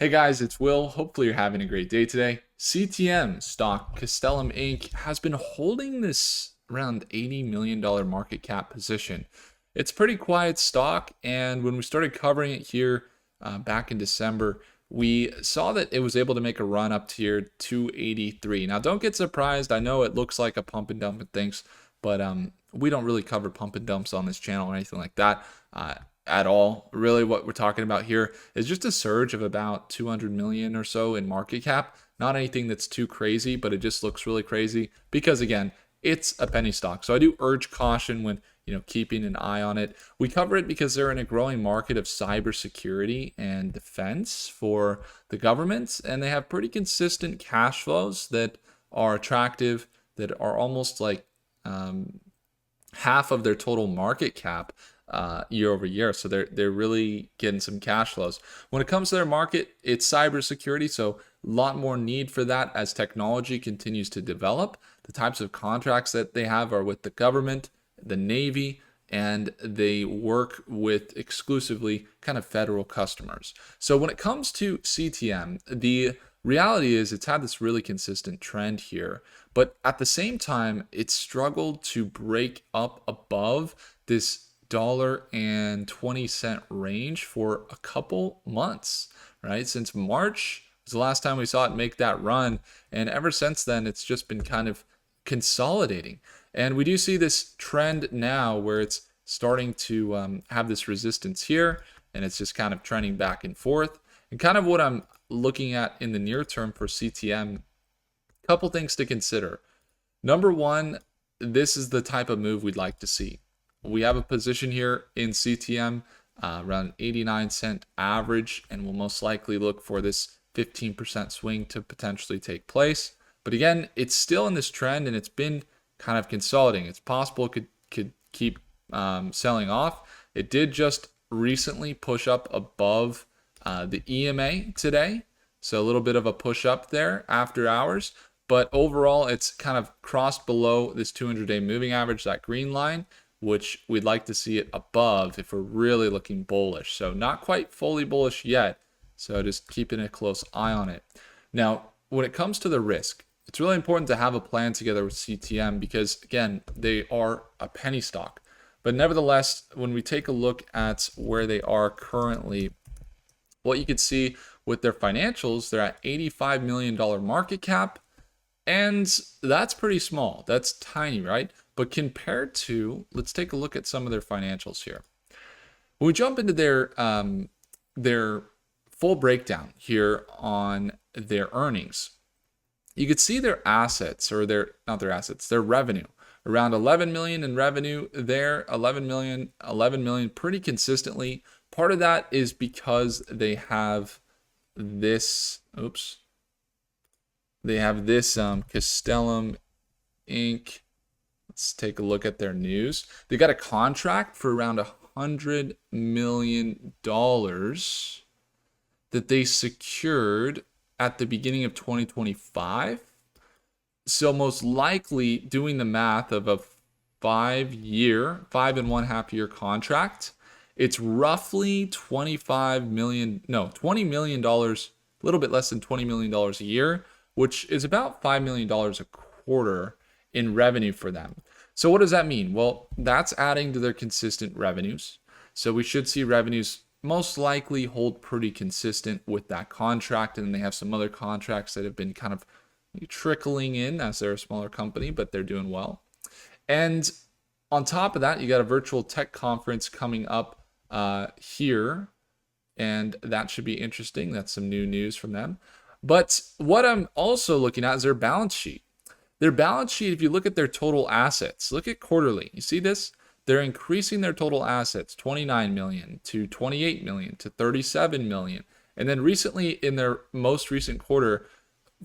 Hey guys, it's Will. Hopefully you're having a great day today. CTM stock, Castellum Inc. has been holding this around $80 million market cap position. It's pretty quiet stock, and when we started covering it here back in December, we saw that it was able to make a run up to here 283. Now don't get surprised. I know it looks like a pump and dump and things, but we don't really cover pump and dumps on this channel or anything like that. At all. Really, what we're talking about here is just a surge of about 200 million or so in market cap. Not anything that's too crazy, but it just looks really crazy because, again, it's a penny stock. So I do urge caution when keeping an eye on it. We cover it because they're in a growing market of cybersecurity and defense for the government, and they have pretty consistent cash flows that are attractive, that are almost like half of their total market cap year over year. So they're really getting some cash flows. When it comes to their market, it's cybersecurity, so a lot more need for that as technology continues to develop. The types of contracts that they have are with the government, the Navy, and they work with exclusively kind of federal customers. So when it comes to CTM, the reality is it's had this really consistent trend here, but at the same time, it's struggled to break up above this $1.20 range for a couple months, right? Since March was the last time we saw it make that run. And ever since then, it's just been kind of consolidating. And we do see this trend now where it's starting to have this resistance here, and it's just kind of trending back and forth. And kind of what I'm looking at in the near term for CTM, a couple things to consider. Number one, this is the type of move we'd like to see. We have a position here in CTM around 89-cent average, and we'll most likely look for this 15% swing to potentially take place. But again, it's still in this trend, and it's been kind of consolidating. It's possible it could keep selling off. It did just recently push up above the EMA today, so a little bit of a push up there after hours. But overall, it's kind of crossed below this 200-day moving average, that green line, which we'd like to see it above if we're really looking bullish. So not quite fully bullish yet, so just keeping a close eye on it. Now, when it comes to the risk, it's really important to have a plan together with CTM because, again, they are a penny stock. But nevertheless, when we take a look at where they are currently, what you can see with their financials, they're at $85 million market cap, and that's pretty small. That's tiny, right? But compared to, let's take a look at some of their financials here. When we jump into their full breakdown here on their earnings, you could see their assets, or their revenue, around 11 million in revenue there, 11 million pretty consistently. Part of that is because they have this, Castellum Inc. Let's take a look at their news. They got a contract for around $100 million that they secured at the beginning of 2025. So most likely, doing the math of a 5.5 year contract, it's roughly $20 million, a little bit less than $20 million a year, which is about $5 million a quarter in revenue for them. So what does that mean? Well, that's adding to their consistent revenues. So we should see revenues most likely hold pretty consistent with that contract. And then they have some other contracts that have been kind of trickling in as they're a smaller company, but they're doing well. And on top of that, you got a virtual tech conference coming up here, and that should be interesting. That's some new news from them. But what I'm also looking at is their balance sheet. Their balance sheet, if you look at their total assets, look at quarterly. You see this? They're increasing their total assets, 29 million to 28 million to 37 million. And then recently, in their most recent quarter,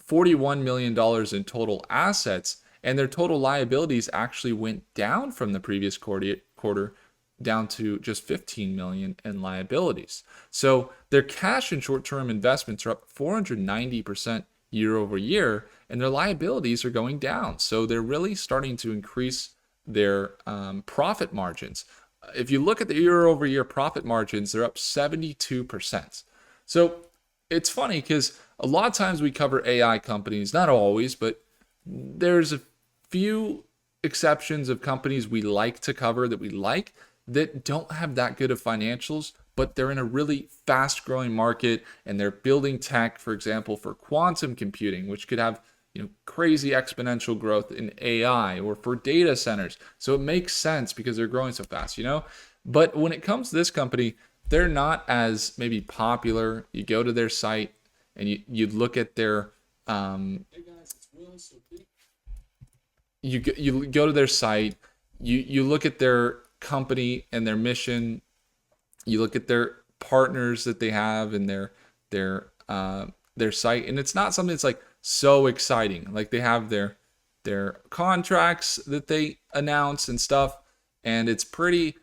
$41 million in total assets, and their total liabilities actually went down from the previous quarter down to just 15 million in liabilities. So their cash and short-term investments are up 490% year over year, and their liabilities are going down. So they're really starting to increase their profit margins. If you look at the year over year profit margins, they're up 72%. So it's funny because a lot of times we cover AI companies, not always, but there's a few exceptions of companies we like to cover that we like that don't have that good of financials, but they're in a really fast growing market and they're building tech, for example, for quantum computing, which could have crazy exponential growth in AI or for data centers. So it makes sense because they're growing so fast. But when it comes to this company, they're not as maybe popular. You go to their site and you look at their you go to their site, you look at their company and their mission, you look at their partners that they have in their site, and it's not something that's like so exciting. Like they have their contracts that they announce and stuff, and it's pretty,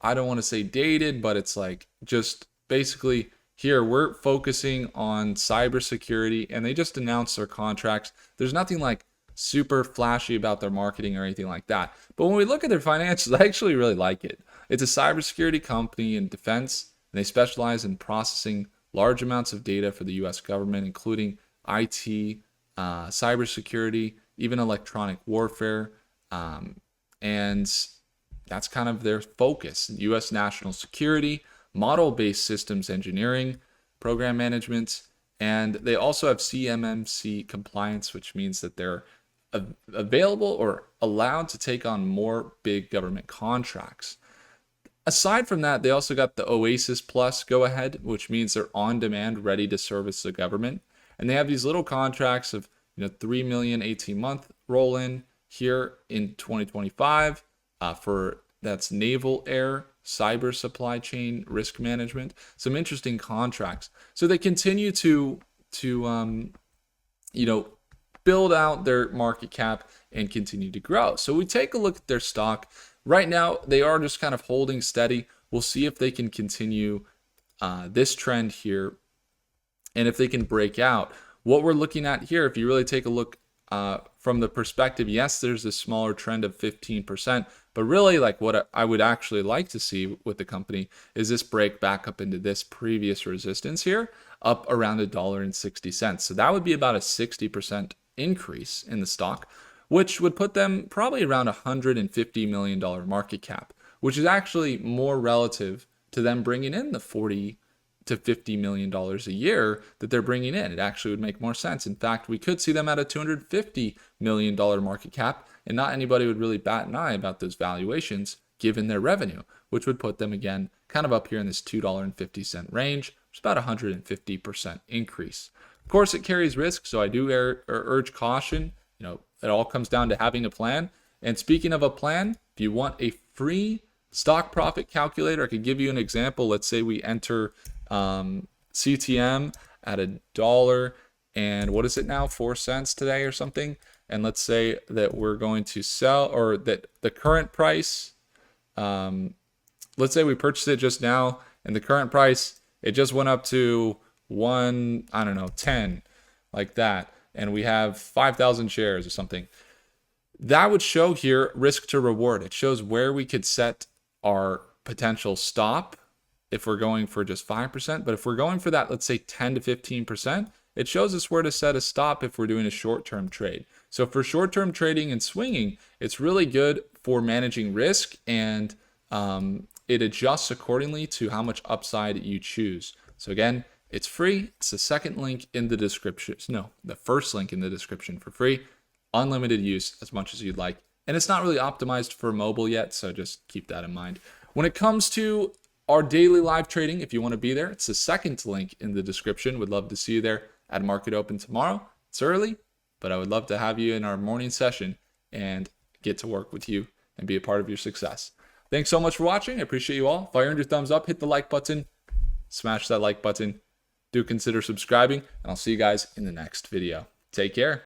I don't want to say dated, but it's like just basically here we're focusing on cybersecurity, and they just announced their contracts. There's nothing like super flashy about their marketing or anything like that. But when we look at their financials, I actually really like it. It's a cybersecurity company in defense, and they specialize in processing large amounts of data for the U.S. government, including IT, cybersecurity, even electronic warfare, and that's kind of their focus: U.S. national security, model-based systems engineering, program management, and they also have CMMC compliance, which means that they're available or allowed to take on more big government contracts. Aside from that, they also got the Oasis Plus go ahead, which means they're on demand, ready to service the government. And they have these little contracts of 3 million 18-month roll in here in 2025 for that's naval air, cyber supply chain, risk management. Some interesting contracts. So they continue to build out their market cap and continue to grow. So we take a look at their stock. Right now, they are just kind of holding steady. We'll see if they can continue this trend here and if they can break out. What we're looking at here, if you really take a look from the perspective, yes, there's a smaller trend of 15%, but really like what I would actually like to see with the company is this break back up into this previous resistance here, up around $1.60. So that would be about a 60% increase in the stock, which would put them probably around $150 million market cap, which is actually more relative to them bringing in the $40 to $50 million a year that they're bringing in. It actually would make more sense. In fact, we could see them at a $250 million market cap, and not anybody would really bat an eye about those valuations given their revenue, which would put them again kind of up here in this $2.50 range, which is about a 150% increase. Of course, it carries risk, so I do urge caution. It all comes down to having a plan. And speaking of a plan, if you want a free stock profit calculator, I could give you an example. Let's say we enter CTM at $1 and what is it now, 4 cents today or something, and let's say that we're going to sell, or that the current price, let's say we purchased it just now and the current price, it just went up to 10 like that, and we have 5,000 shares or something. That would show here risk to reward. It shows where we could set our potential stop if we're going for just 5%. But if we're going for that, let's say 10 to 15%, it shows us where to set a stop if we're doing a short-term trade. So for short-term trading and swinging, it's really good for managing risk, and it adjusts accordingly to how much upside you choose. So again, it's free. It's the second link in the description. No, the first link in the description for free. Unlimited use as much as you'd like. And it's not really optimized for mobile yet, so just keep that in mind. When it comes to our daily live trading, if you want to be there, it's the second link in the description. Would love to see you there at Market Open tomorrow. It's early, but I would love to have you in our morning session and get to work with you and be a part of your success. Thanks so much for watching. I appreciate you all. If you earned your thumbs up, hit the like button, smash that like button. Do consider subscribing, and I'll see you guys in the next video. Take care.